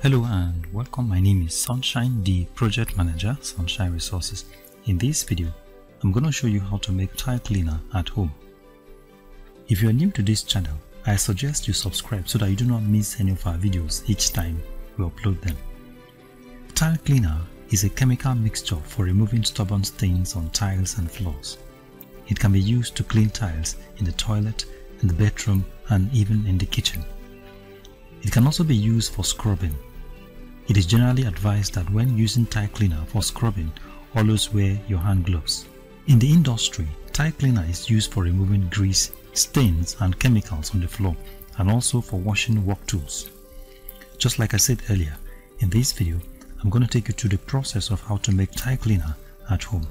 Hello and welcome. My name is Sunshine, the project manager, Sunshine Resources. In this video, I'm going to show you how to make tile cleaner at home. If you are new to this channel, I suggest you subscribe so that you do not miss any of our videos each time we upload them. Tile cleaner is a chemical mixture for removing stubborn stains on tiles and floors. It can be used to clean tiles in the toilet, in the bedroom, and even in the kitchen. It can also be used for scrubbing. It is generally advised that when using tile cleaner for scrubbing, always wear your hand gloves. In the industry, tile cleaner is used for removing grease, stains and chemicals on the floor, and also for washing work tools. Just like I said earlier, in this video, I'm going to take you through the process of how to make tile cleaner at home.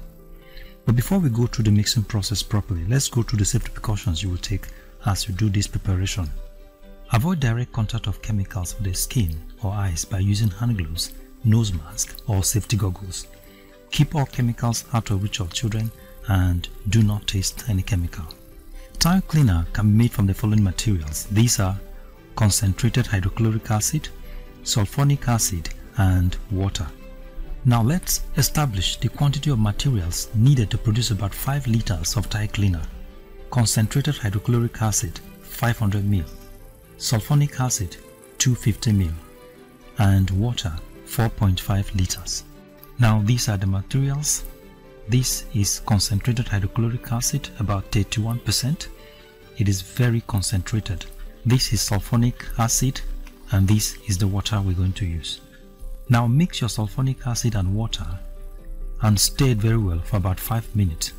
But before we go through the mixing process properly, let's go through the safety precautions you will take as you do this preparation. Avoid direct contact of chemicals with the skin or eyes by using hand gloves, nose mask or safety goggles. Keep all chemicals out of reach of children and do not taste any chemical. Tile cleaner can be made from the following materials. These are concentrated hydrochloric acid, sulfonic acid and water. Now let's establish the quantity of materials needed to produce about 5 liters of tile cleaner. Concentrated hydrochloric acid 500 ml. Sulfonic acid 250 ml and water 4.5 liters. Now these are the materials. This is concentrated hydrochloric acid, about 31%. It is very concentrated. This is sulfonic acid and this is the water we're going to use. Now mix your sulfonic acid and water and stir it very well for about 5 minutes.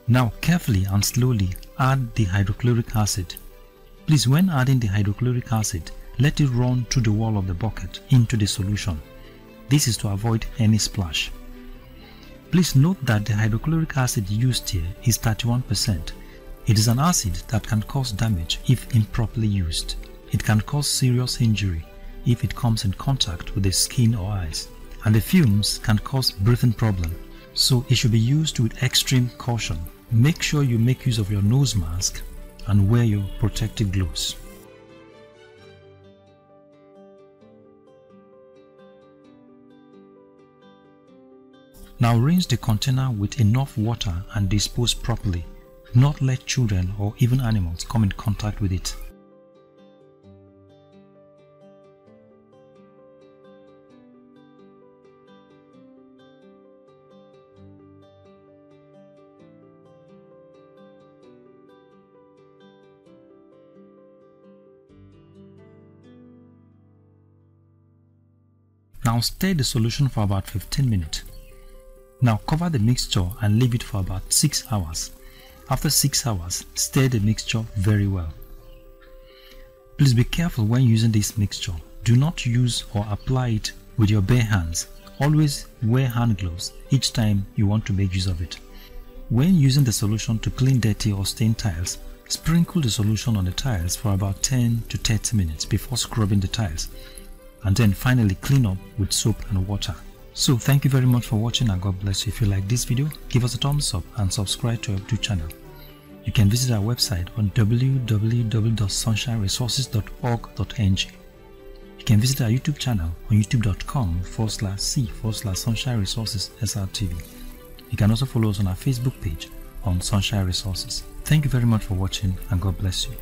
Now carefully and slowly add the hydrochloric acid. Please, when adding the hydrochloric acid, let it run through the wall of the bucket into the solution. This is to avoid any splash. Please note that the hydrochloric acid used here is 31%. It is an acid that can cause damage if improperly used. It can cause serious injury if it comes in contact with the skin or eyes, and the fumes can cause breathing problems. So it should be used with extreme caution. Make sure you make use of your nose mask and wear your protective gloves. Now rinse the container with enough water and dispose properly. Do not let children or even animals come in contact with it. Now stir the solution for about 15 minutes. Now cover the mixture and leave it for about 6 hours. After 6 hours, stir the mixture very well. Please be careful when using this mixture. Do not use or apply it with your bare hands. always wear hand gloves each time you want to make use of it. When using the solution to clean dirty or stained tiles, sprinkle the solution on the tiles for about 10 to 30 minutes before scrubbing the tiles, and then finally clean up with soap and water. So thank you very much for watching, and God bless you. If you like this video, give us a thumbs up and subscribe to our YouTube channel. You can visit our website on www.sunshineresources.org.ng. You can visit our YouTube channel on youtube.com/c/Sunshine Resources SRTV. You can also follow us on our Facebook page on Sunshine Resources. Thank you very much for watching, and God bless you.